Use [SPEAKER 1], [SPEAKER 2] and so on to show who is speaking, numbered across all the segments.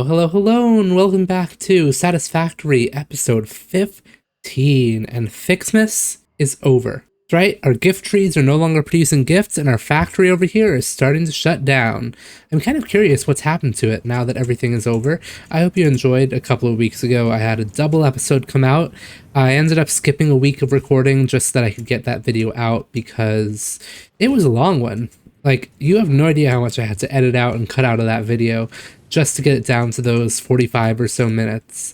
[SPEAKER 1] Hello, hello, hello, and welcome back to Satisfactory episode 15. And FICSMAS is over. That's right, our gift trees are no longer producing gifts, and our factory over here is starting to shut down. I'm kind of curious what's happened to it now that everything is over. I hope you enjoyed. A couple of weeks ago, I had a double episode come out. I ended up skipping a week of recording just so that I could get that video out because it was a long one. Like, you have no idea how much I had to edit out and cut out of that video just to get it down to those 45 or so minutes.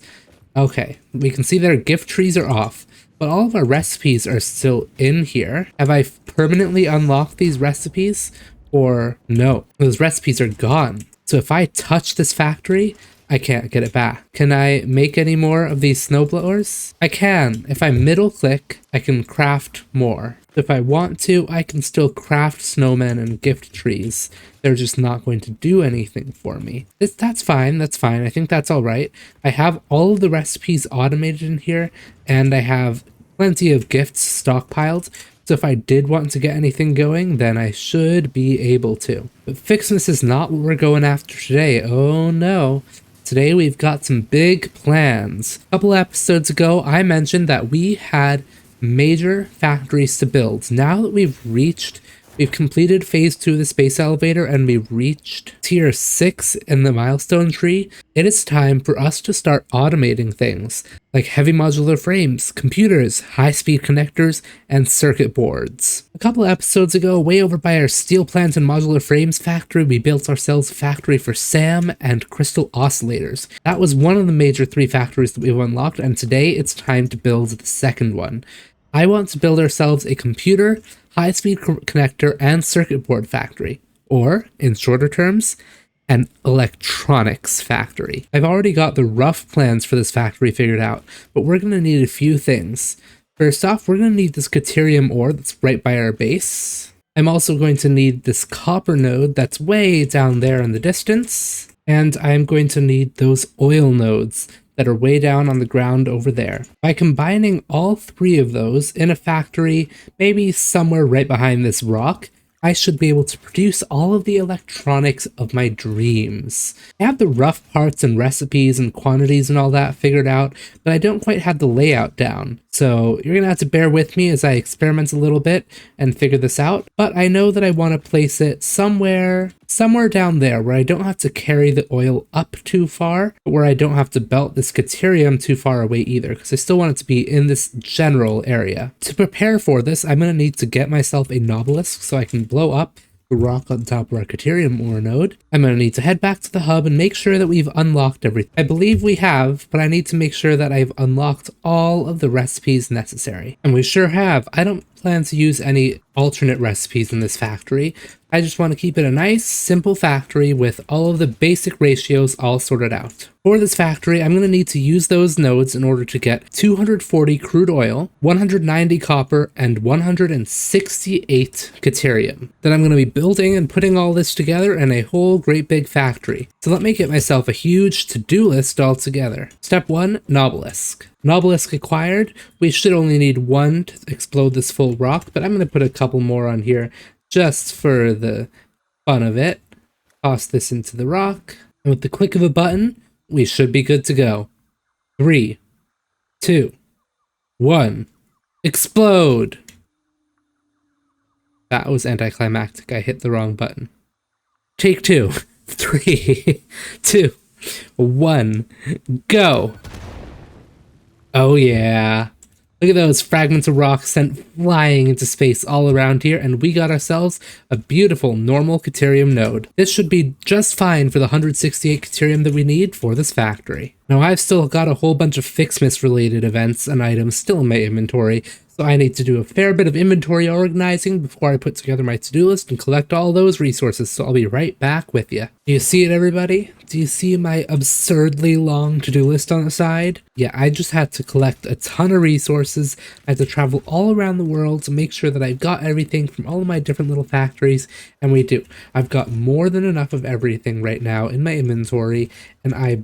[SPEAKER 1] Okay, we can see that our gift trees are off, but all of our recipes are still in here. Have I permanently unlocked these recipes? Or no, those recipes are gone. So if I touch this factory, I can't get it back. Can I make any more of these snowblowers? I can. If I middle click, I can craft more. If I want to, I can still craft snowmen and gift trees. They're just not going to do anything for me. That's fine, that's fine. I think that's all right. I have all of the recipes automated in here, and I have plenty of gifts stockpiled. So if I did want to get anything going, then I should be able to. But FICSMAS is not what we're going after today. Oh no. Today we've got some big plans. A couple episodes ago, I mentioned that we had major factories to build. Now that we've completed phase 2 of the space elevator and we've reached tier 6 in the milestone tree, it is time for us to start automating things like heavy modular frames, computers, high-speed connectors, and circuit boards. A couple episodes ago, way over by our steel plant and modular frames factory, we built ourselves a factory for SAM and crystal oscillators. That was one of the major 3 factories that we've unlocked, and today it's time to build the second one. I want to build ourselves a computer, high-speed connector, and circuit board factory, or, in shorter terms, an electronics factory. I've already got the rough plans for this factory figured out, but we're going to need a few things. First off, we're going to need this Caterium ore that's right by our base. I'm also going to need this copper node that's way down there in the distance, and I'm going to need those oil nodes that are way down on the ground over there. By combining all 3 of those in a factory, maybe somewhere right behind this rock, I should be able to produce all of the electronics of my dreams. I have the rough parts and recipes and quantities and all that figured out, but I don't quite have the layout down. So you're gonna have to bear with me as I experiment a little bit and figure this out, but I know that I want to place it somewhere down there where I don't have to carry the oil up too far, but where I don't have to belt this Caterium too far away either, because I still want it to be in this general area. To prepare for this, I'm going to need to get myself a obelisk so I can blow up the rock on top of our Caterium ore node. I'm going to need to head back to the hub and make sure that we've unlocked everything. I believe we have, but I need to make sure that I've unlocked all of the recipes necessary. And we sure have. I don't plan to use any alternate recipes in this factory. I just want to keep it a nice, simple factory with all of the basic ratios all sorted out. For this factory, I'm going to need to use those nodes in order to get 240 crude oil, 190 copper, and 168 Caterium. Then I'm going to be building and putting all this together in a whole great big factory. So let me get myself a huge to-do list all together. Step 1, obelisk. Obelisk acquired. We should only need 1 to explode this full rock, but I'm going to put a couple more on here just for the fun of it. Toss this into the rock, and with the click of a button, we should be good to go. 3, 2, 1, explode! That was anticlimactic. I hit the wrong button. Take 2. 3, 2, 1, go! Oh yeah. Look at those fragments of rock sent flying into space all around here, and we got ourselves a beautiful normal Caterium node. This should be just fine for the 168 Caterium that we need for this factory. Now I've still got a whole bunch of FICSMAS related events and items still in my inventory, so I need to do a fair bit of inventory organizing before I put together my to-do list and collect all those resources, so I'll be right back with you. Do you see it, everybody? Do you see my absurdly long to-do list on the side? Yeah, I just had to collect a ton of resources. I had to travel all around the world to make sure that I've got everything from all of my different little factories, and we do. I've got more than enough of everything right now in my inventory, and I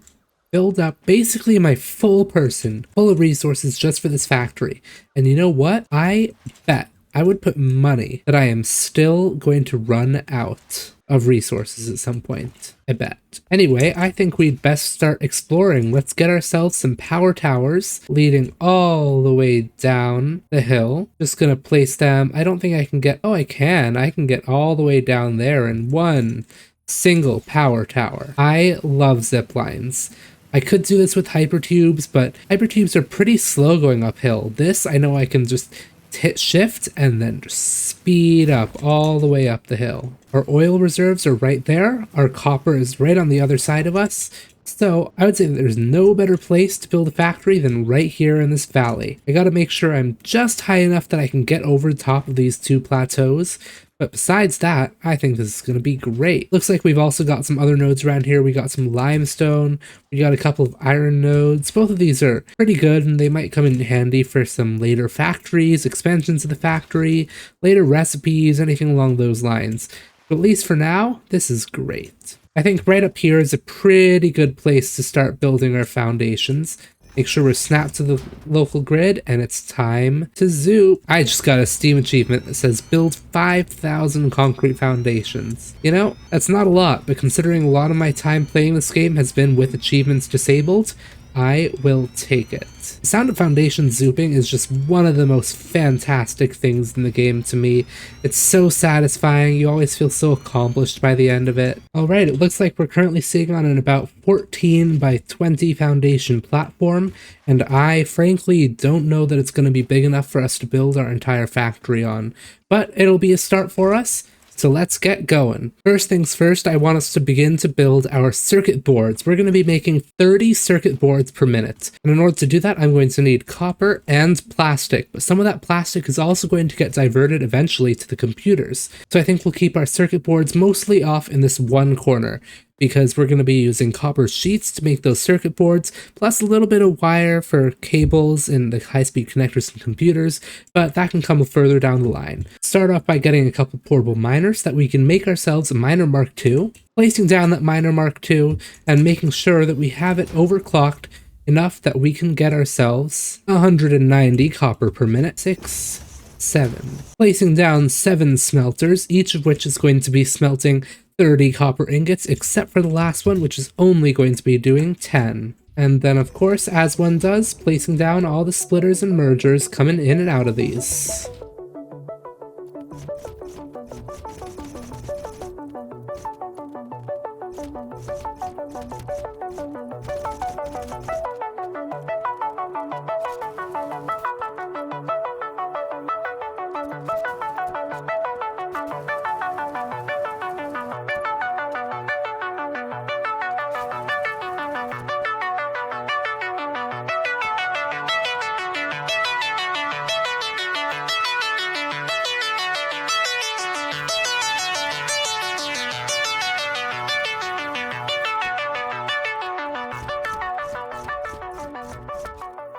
[SPEAKER 1] build up basically my full person full of resources just for this factory. And you know what? I bet I would put money that I am still going to run out of resources at some point, I bet. Anyway, I think we'd best start exploring. Let's get ourselves some power towers leading all the way down the hill. Just gonna place them. I don't think I can get, oh, I can get all the way down there in one single power tower. I love zip lines. I could do this with hypertubes, but hypertubes are pretty slow going uphill. This, I know I can just hit shift and then just speed up all the way up the hill. Our oil reserves are right there. Our copper is right on the other side of us. So I would say that there's no better place to build a factory than right here in this valley. I gotta make sure I'm just high enough that I can get over the top of these two plateaus. But besides that, I think this is going to be great. Looks like we've also got some other nodes around here. We got some limestone. We got a couple of iron nodes. Both of these are pretty good, and they might come in handy for some later factories, expansions of the factory, later recipes, anything along those lines. But at least for now, this is great. I think right up here is a pretty good place to start building our foundations. Make sure we're snapped to the local grid, and it's time to zoop. I just got a Steam achievement that says build 5,000 concrete foundations. You know, that's not a lot, but considering a lot of my time playing this game has been with achievements disabled, I will take it. The sound of foundation zooping is just one of the most fantastic things in the game to me. It's so satisfying, you always feel so accomplished by the end of it. Alright, it looks like we're currently sitting on an about 14 by 20 foundation platform, and I frankly don't know that it's going to be big enough for us to build our entire factory on. But it'll be a start for us. So let's get going. First things first, I want us to begin to build our circuit boards. We're going to be making 30 circuit boards per minute. And in order to do that, I'm going to need copper and plastic. But some of that plastic is also going to get diverted eventually to the computers. So I think we'll keep our circuit boards mostly off in this one corner, because we're going to be using copper sheets to make those circuit boards, plus a little bit of wire for cables and the high-speed connectors and computers, but that can come further down the line. Start off by getting a couple portable miners that we can make ourselves a miner Mark II, placing down that miner Mark II, and making sure that we have it overclocked enough that we can get ourselves 190 copper per minute. 6, 7. Placing down 7 smelters, each of which is going to be smelting 30 copper ingots, except for the last one, which is only going to be doing 10. And then, of course, as one does, placing down all the splitters and mergers coming in and out of these.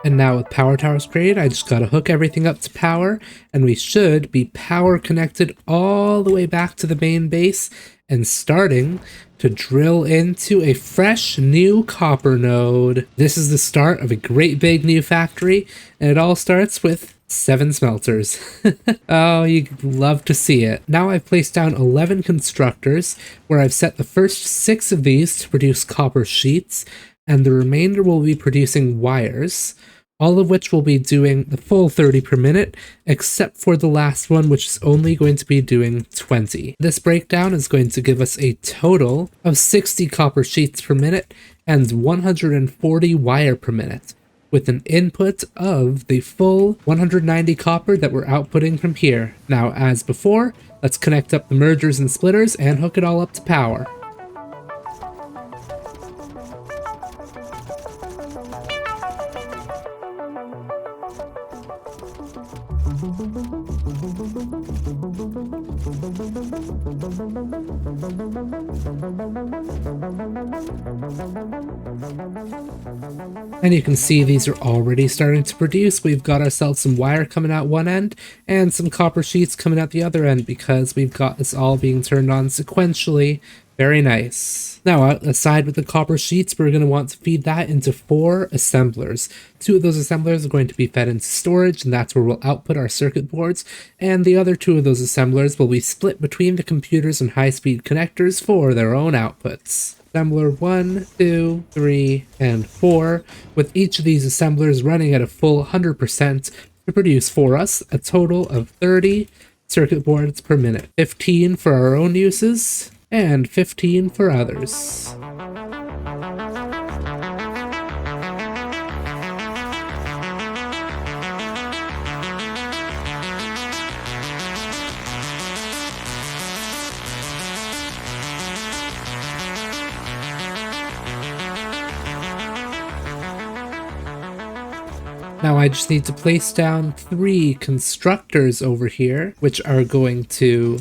[SPEAKER 1] And now with power towers created, I just gotta hook everything up to power, and we should be power connected all the way back to the main base and starting to drill into a fresh new copper node. This is the start of a great big new factory, and it all starts with 7 smelters. Oh, you'd love to see it. Now I've placed down 11 constructors, where I've set the first 6 of these to produce copper sheets, and the remainder will be producing wires, all of which will be doing the full 30 per minute, except for the last one, which is only going to be doing 20. This breakdown is going to give us a total of 60 copper sheets per minute and 140 wire per minute, with an input of the full 190 copper that we're outputting from here. Now, as before, let's connect up the mergers and splitters and hook it all up to power. And you can see these are already starting to produce. We've got ourselves some wire coming out one end and some copper sheets coming out the other end, because we've got this all being turned on sequentially Very nice. Now, aside with the copper sheets, we're going to want to feed that into 4 assemblers. 2 of those assemblers are going to be fed into storage, and that's where we'll output our circuit boards, and the other 2 of those assemblers will be split between the computers and high-speed connectors for their own outputs. Assembler 1, 2, 3, and 4, with each of these assemblers running at a full 100% to produce for us a total of 30 circuit boards per minute. 15 for our own uses, and 15 for others. Now I just need to place down 3 constructors over here, which are going to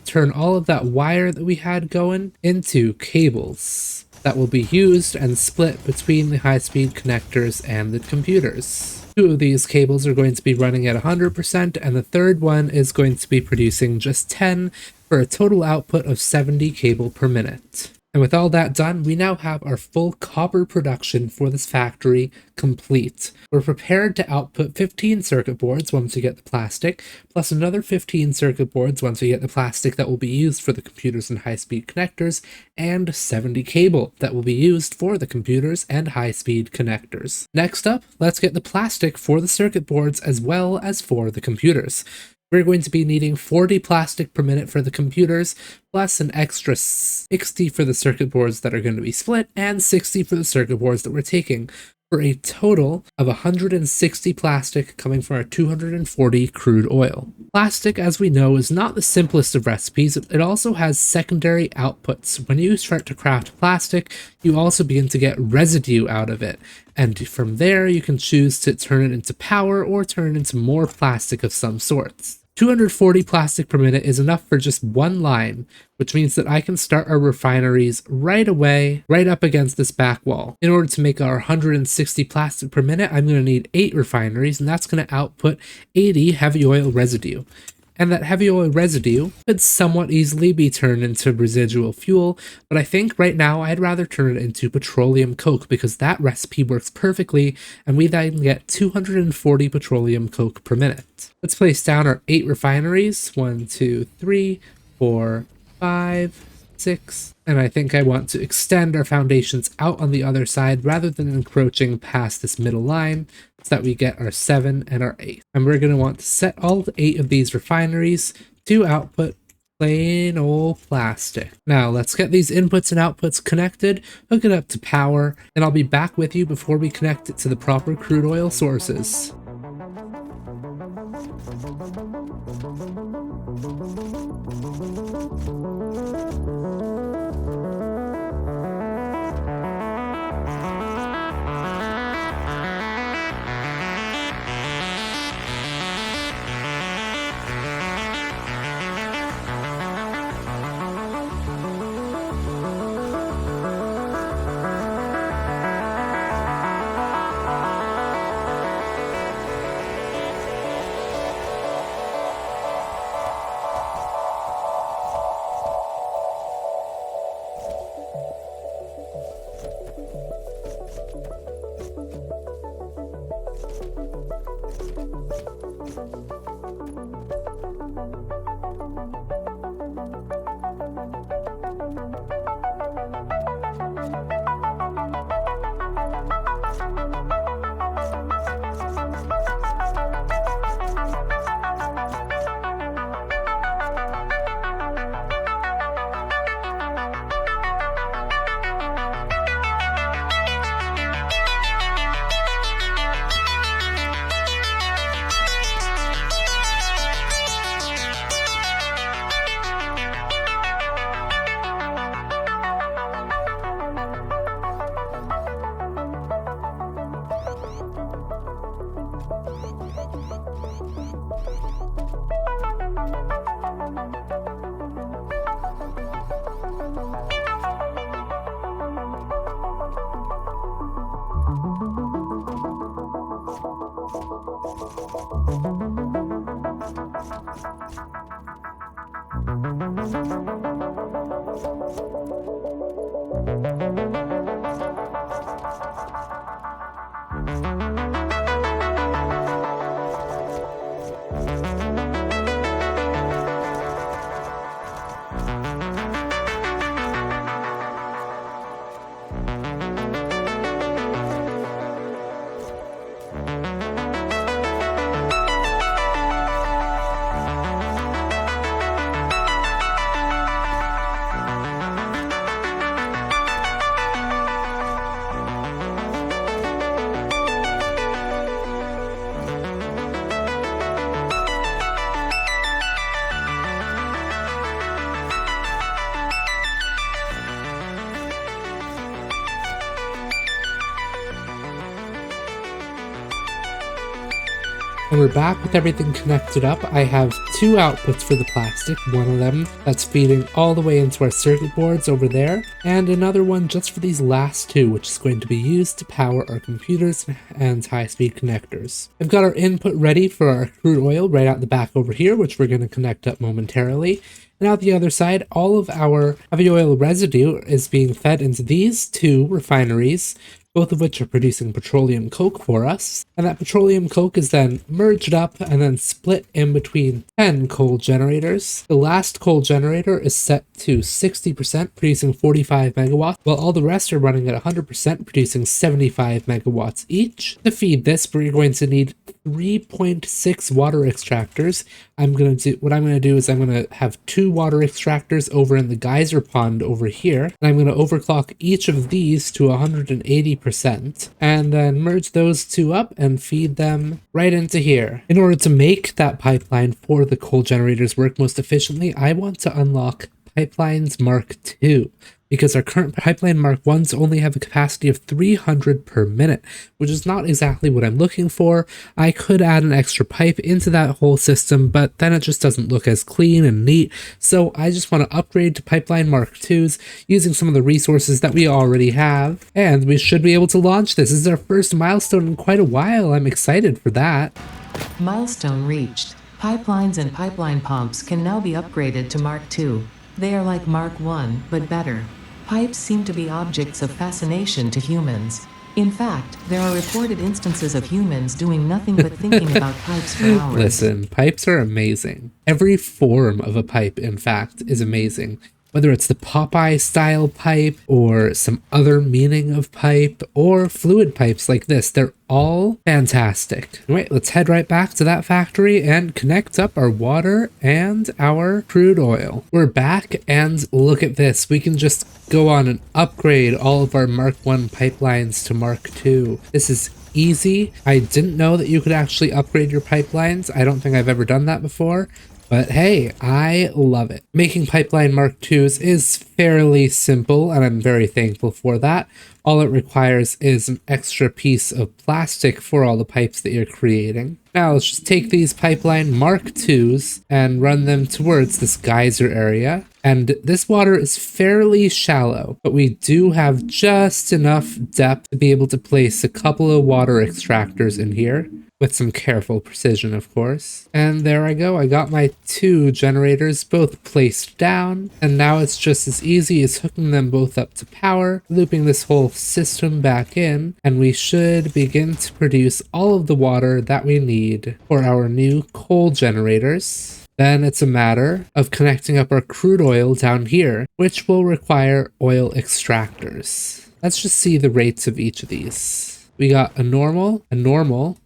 [SPEAKER 1] turn all of that wire that we had going into cables that will be used and split between the high-speed connectors and the computers. 2 of these cables are going to be running at 100%, and the third one is going to be producing just 10 for a total output of 70 cable per minute. And with all that done, we now have our full copper production for this factory complete. We're prepared to output 15 circuit boards once we get the plastic, plus another 15 circuit boards once we get the plastic that will be used for the computers and high-speed connectors, and 70 cable that will be used for the computers and high-speed connectors. Next up, let's get the plastic for the circuit boards as well as for the computers. We're going to be needing 40 plastic per minute for the computers, plus an extra 60 for the circuit boards that are going to be split, and 60 for the circuit boards that we're taking, for a total of 160 plastic coming from our 240 crude oil. Plastic, as we know, is not the simplest of recipes. It also has secondary outputs. When you start to craft plastic, you also begin to get residue out of it. And from there, you can choose to turn it into power or turn it into more plastic of some sorts. 240 plastic per minute is enough for just 1 line, which means that I can start our refineries right away, right up against this back wall. In order to make our 160 plastic per minute, I'm going to need 8 refineries, and that's going to output 80 heavy oil residue. And that heavy oil residue could somewhat easily be turned into residual fuel, but I think right now I'd rather turn it into petroleum coke because that recipe works perfectly, and we then get 240 petroleum coke per minute. Let's place down our 8 refineries. 1, 2, 3, 4, 5, 6, and I think I want to extend our foundations out on the other side rather than encroaching past this middle line, so that we get our 7 and our 8. And we're going to want to set all 8 of these refineries to output plain old plastic. Now let's get these inputs and outputs connected, hook it up to power, and I'll be back with you before we connect it to the proper crude oil sources. And we're back with everything connected up. I have two outputs for the plastic, one of them that's feeding all the way into our circuit boards over there, and another one just for these last two, which is going to be used to power our computers and high-speed connectors. I've got our input ready for our crude oil right out the back over here, which we're going to connect up momentarily. And out the other side, all of our heavy oil residue is being fed into these two refineries, both of which are producing petroleum coke for us. And that petroleum coke is then merged up and then split in between 10 coal generators. The last coal generator is set to 60%, producing 45 megawatts, while all the rest are running at 100%, producing 75 megawatts each. To feed this, we're going to need 3.6 water extractors. What I'm going to do is I'm going to have 2 water extractors over in the geyser pond over here, and I'm going to overclock each of these to 180%, and then merge those two up and feed them right into here. In order to make that pipeline for the coal generators work most efficiently, I want to unlock Pipelines Mark II, because our current Pipeline Mark 1s only have a capacity of 300 per minute, which is not exactly what I'm looking for. I could add an extra pipe into that whole system, but then it just doesn't look as clean and neat, so I just want to upgrade to Pipeline Mark 2s using some of the resources that we already have, and we should be able to launch this. This is our first milestone in quite a while. I'm excited for that.
[SPEAKER 2] Milestone reached. Pipelines and pipeline pumps can now be upgraded to Mark II. They are like Mark I, but better. Pipes seem to be objects of fascination to humans. In fact, there are reported instances of humans doing nothing but thinking about pipes for hours.
[SPEAKER 1] Listen, pipes are amazing. Every form of a pipe, in fact, is amazing. Whether it's the Popeye style pipe or some other meaning of pipe or fluid pipes like this, they're all fantastic. Anyway, let's head right back to that factory and connect up our water and our crude oil. We're back, and look at this. We can just go on and upgrade all of our Mark I pipelines to Mark II. This is easy. I didn't know that you could actually upgrade your pipelines. I don't think I've ever done that before. But hey, I love it. Making Pipeline Mark IIs is fairly simple, and I'm very thankful for that. All it requires is an extra piece of plastic for all the pipes that you're creating. Now let's just take these Pipeline Mark IIs and run them towards this geyser area. And this water is fairly shallow, but we do have just enough depth to be able to place a couple of water extractors in here. With some careful precision, of course. And there I go. I got my 2 generators both placed down. And now it's just as easy as hooking them both up to power, looping this whole system back in, and we should begin to produce all of the water that we need for our new coal generators. Then it's a matter of connecting up our crude oil down here, which will require oil extractors. Let's just see the rates of each of these. We got a normal,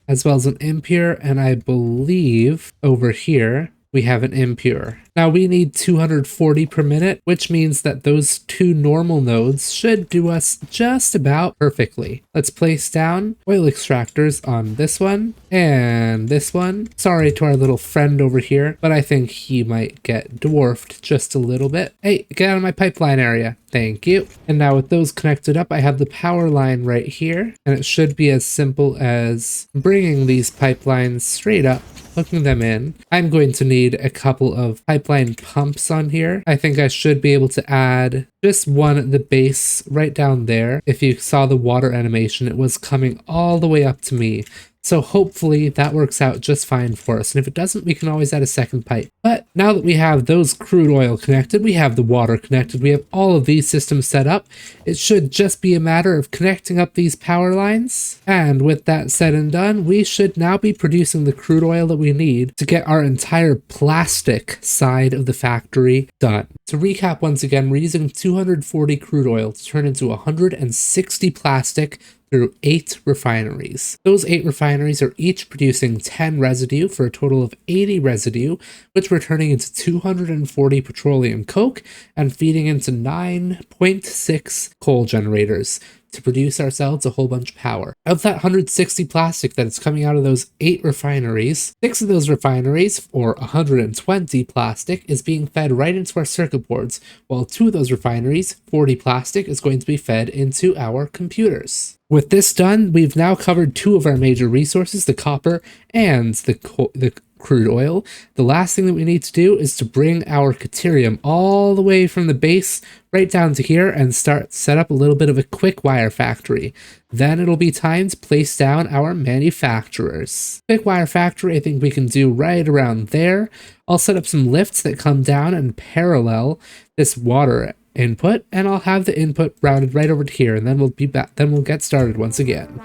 [SPEAKER 1] as well as an impure, and I believe over here we have an impure. Now we need 240 per minute, which means that those 2 normal nodes should do us just about perfectly. Let's place down oil extractors on this one and this one. Sorry to our little friend over here, but I think he might get dwarfed just a little bit. Hey, get out of my pipeline area. Thank you. And now with those connected up, I have the power line right here, and it should be as simple as bringing these pipelines straight up, hooking them in. I'm going to need a couple of pipeline pumps on here. I think I should be able to add just one at the base right down there. If you saw the water animation, it was coming all the way up to me. So hopefully that works out just fine for us. And if it doesn't, we can always add a second pipe. But now that we have those crude oil connected, we have the water connected, we have all of these systems set up, it should just be a matter of connecting up these power lines. And with that said and done, we should now be producing the crude oil that we need to get our entire plastic side of the factory done. To recap once again, we're using 240 crude oil to turn into 160 plastic through 8 refineries. Those 8 refineries are each producing 10 residue for a total of 80 residue, which we're turning into 240 petroleum coke and feeding into 9.6 coal generators to produce ourselves a whole bunch of power. Of that 160 plastic that is coming out of those 8 refineries, 6 of those refineries, or 120 plastic, is being fed right into our circuit boards, while 2 of those refineries, 40 plastic, is going to be fed into our computers. With this done, we've now covered two of our major resources, the copper and the crude oil. The last thing that we need to do is to bring our Caterium all the way from the base right down to here and set up a little bit of a quick wire factory. Then it'll be time to place down our manufacturers. Quick wire factory, I think we can do right around there. I'll set up some lifts that come down and parallel this water input, and I'll have the input routed right over to here, and then we'll be back. Then we'll get started once again.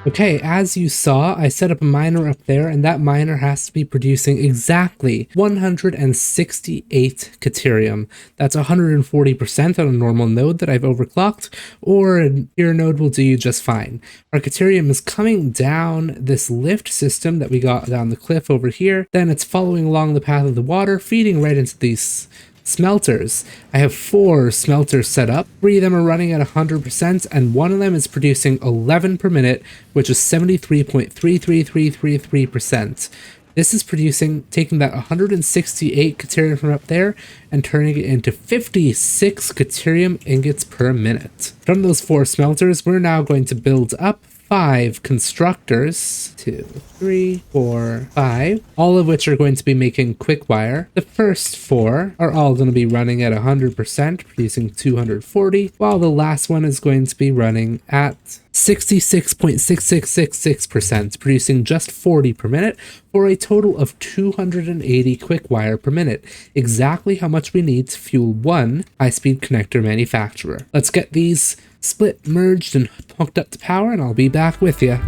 [SPEAKER 1] Okay, as you saw, I set up a miner up there, and that miner has to be producing exactly 168 Caterium. That's 140% on a normal node that I've overclocked, or your node will do you just fine. Our Caterium is coming down this lift system that we got down the cliff over here, then it's following along the path of the water, feeding right into these smelters. I have 4 smelters set up. 3 of them are running at 100%, and 1 of them is producing 11 per minute, which is 73.33333%. This is taking that 168 Caterium from up there and turning it into 56 Caterium ingots per minute. From those 4 smelters, we're now going to build up 5 constructors, 2, 3, 4, 5, all of which are going to be making quick wire. The first 4 are all going to be running at 100%, producing 240, while the last one is going to be running at 66.6666%, producing just 40 per minute, for a total of 280 quick wire per minute, exactly how much we need to fuel 1 high-speed connector manufacturer. Let's get these split, merged, and hooked up to power, and I'll be back with you.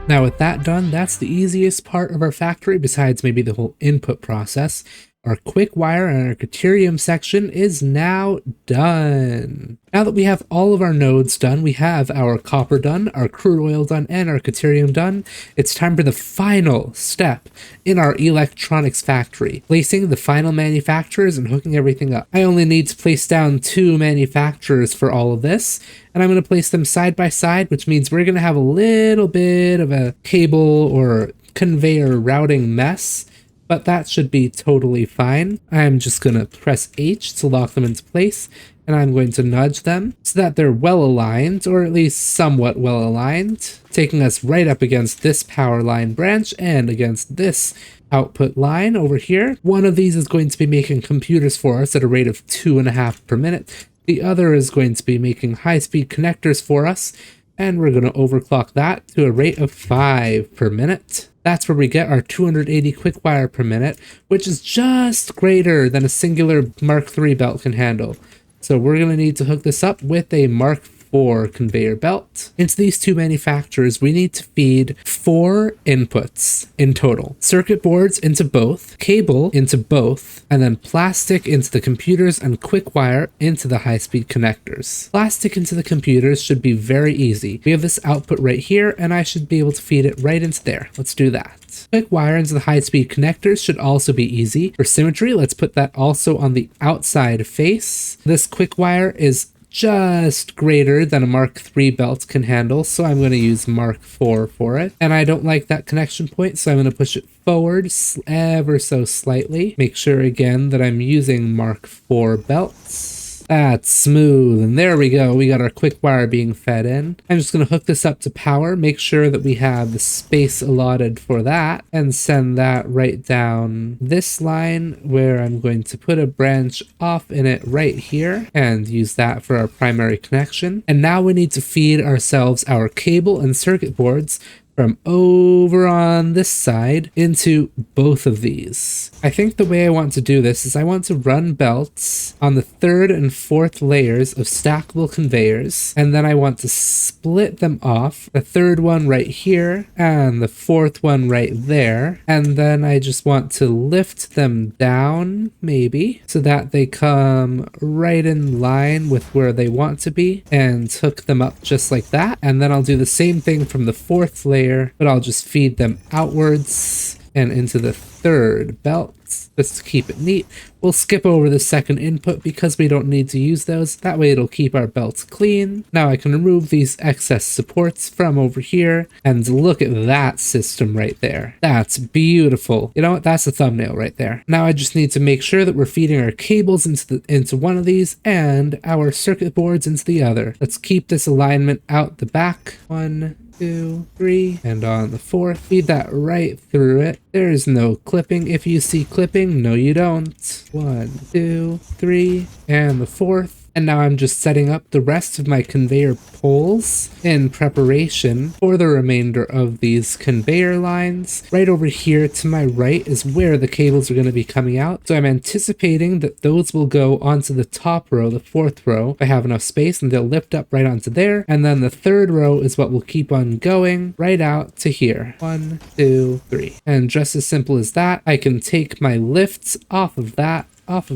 [SPEAKER 1] Now with that done, that's the easiest part of our factory, besides maybe the whole input process. Our quick wire and our Caterium section is now done. Now that we have all of our nodes done, we have our copper done, our crude oil done, and our Caterium done, it's time for the final step in our electronics factory, placing the final manufacturers and hooking everything up. I only need to place down 2 manufacturers for all of this, and I'm going to place them side by side, which means we're going to have a little bit of a cable or conveyor routing mess, but that should be totally fine. I'm just going to press H to lock them into place, and I'm going to nudge them so that they're well aligned, or at least somewhat well aligned, taking us right up against this power line branch and against this output line over here. One of these is going to be making computers for us at a rate of 2.5 per minute. The other is going to be making high-speed connectors for us, and we're going to overclock that to a rate of 5 per minute. That's where we get our 280 quick wire per minute, which is just greater than a singular Mark III belt can handle. So we're going to need to hook this up with a Mark IV conveyor belt. Into these 2 manufacturers, we need to feed 4 inputs in total. Circuit boards into both, cable into both, and then plastic into the computers and quick wire into the high-speed connectors. Plastic into the computers should be very easy. We have this output right here, and I should be able to feed it right into there. Let's do that. Quick wire into the high-speed connectors should also be easy. For symmetry, let's put that also on the outside face. This quick wire is just greater than a Mark III belt can handle, so I'm going to use Mark IV for it. And I don't like that connection point, so I'm going to push it forward ever so slightly. Make sure again that I'm using Mark IV belts. That's smooth, and there we go. We got our quick wire being fed in. I'm just going to hook this up to power, make sure that we have the space allotted for that, and send that right down this line where I'm going to put a branch off in it right here and use that for our primary connection. And now we need to feed ourselves our cable and circuit boards from over on this side into both of these. I think the way I want to do this is I want to run belts on the 3rd and 4th layers of stackable conveyors, and then I want to split them off, the 3rd one right here and the 4th one right there, and then I just want to lift them down maybe so that they come right in line with where they want to be and hook them up just like that. And then I'll do the same thing from the 4th layer, but I'll just feed them outwards and into the 3rd belt just to keep it neat. We'll skip over the 2nd input because we don't need to use those. That way it'll keep our belts clean. Now I can remove these excess supports from over here, and look at that system right there. That's beautiful. You know what? That's a thumbnail right there. Now I just need to make sure that we're feeding our cables into one of these and our circuit boards into the other. Let's keep this alignment out the back. 1, 2, 3, and on the 4th, feed that right through it. There is no clipping. If you see clipping, no you don't. 1, 2, 3, and the 4th. And now I'm just setting up the rest of my conveyor poles in preparation for the remainder of these conveyor lines. Right over here to my right is where the cables are going to be coming out. So I'm anticipating that those will go onto the top row, the 4th row, if I have enough space, and they'll lift up right onto there. And then the 3rd row is what will keep on going right out to here. 1, 2, 3. And just as simple as that, I can take my lifts off of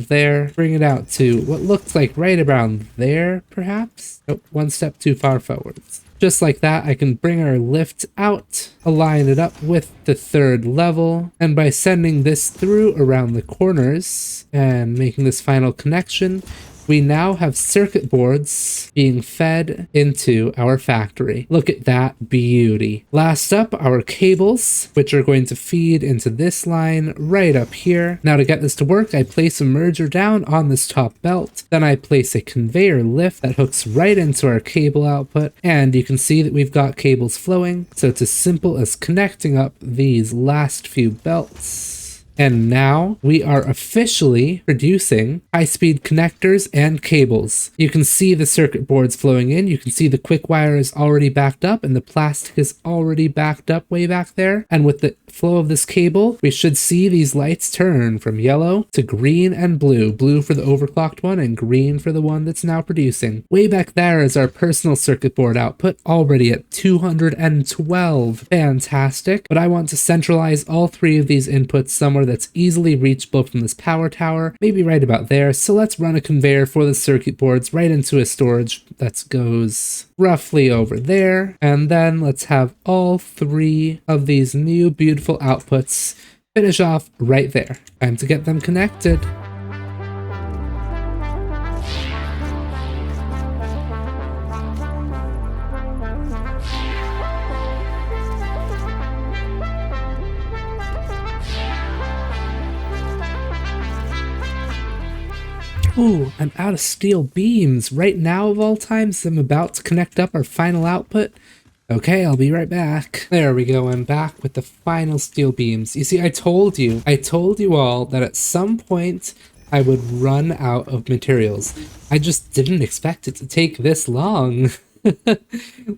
[SPEAKER 1] there, bring it out to what looks like right around there, perhaps? Nope, one step too far forwards. Just like that, I can bring our lift out, align it up with the 3rd level, and by sending this through around the corners and making this final connection, we now have circuit boards being fed into our factory. Look at that beauty. Last up, our cables, which are going to feed into this line right up here. Now to get this to work, I place a merger down on this top belt. Then I place a conveyor lift that hooks right into our cable output. And you can see that we've got cables flowing. So it's as simple as connecting up these last few belts. And now we are officially producing high-speed connectors and cables. You can see the circuit boards flowing in. You can see the quick wire is already backed up and the plastic is already backed up way back there. And with the flow of this cable, we should see these lights turn from yellow to green and blue. Blue for the overclocked one and green for the one that's now producing. Way back there is our personal circuit board output, already at 212. Fantastic. But I want to centralize all 3 of these inputs somewhere that's easily reachable from this power tower, maybe right about there. So let's run a conveyor for the circuit boards right into a storage that goes roughly over there. And then let's have all 3 of these new beautiful outputs finish off right there. Time to get them connected. Ooh, I'm out of steel beams. Right now, of all times, I'm about to connect up our final output. Okay, I'll be right back. There we go, I'm back with the final steel beams. You see, I told you all that at some point I would run out of materials. I just didn't expect it to take this long.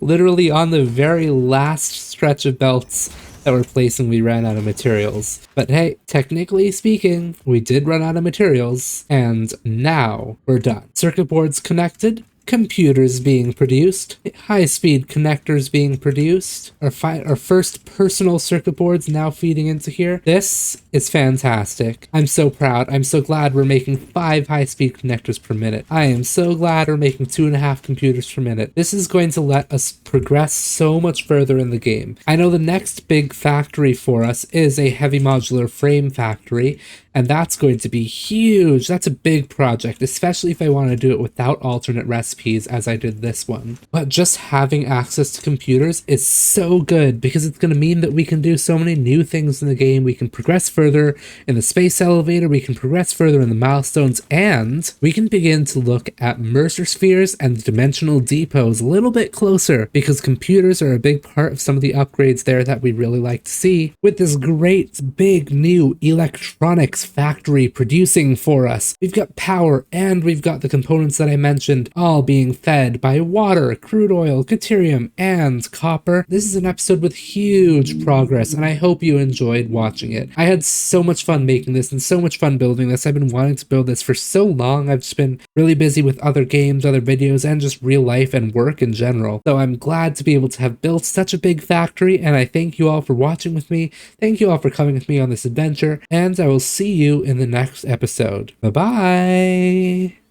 [SPEAKER 1] Literally on the very last stretch of belts that we're placing, we ran out of materials. But hey, technically speaking, we did run out of materials, and now we're done. Circuit boards connected, computers being produced, high-speed connectors being produced, our first personal circuit boards now feeding into here. This is fantastic. I'm so proud. I'm so glad we're making 5 high-speed connectors per minute. I am so glad we're making 2.5 computers per minute. This is going to let us progress so much further in the game. I know the next big factory for us is a heavy modular frame factory, and that's going to be huge. That's a big project, especially if I want to do it without alternate recipes as I did this one. But just having access to computers is so good because it's going to mean that we can do so many new things in the game. We can progress further in the space elevator, we can progress further in the milestones, and we can begin to look at Mercer spheres and dimensional depots a little bit closer because computers are a big part of some of the upgrades there that we really like to see. With this great big new electronics factory producing for us, we've got power and we've got the components that I mentioned all all being fed by water, crude oil, deuterium, and copper. This is an episode with huge progress, and I hope you enjoyed watching it. I had so much fun making this and so much fun building this. I've been wanting to build this for so long. I've just been really busy with other games, other videos, and just real life and work in general. So I'm glad to be able to have built such a big factory, and I thank you all for watching with me. Thank you all for coming with me on this adventure, and I will see you in the next episode. Bye-bye!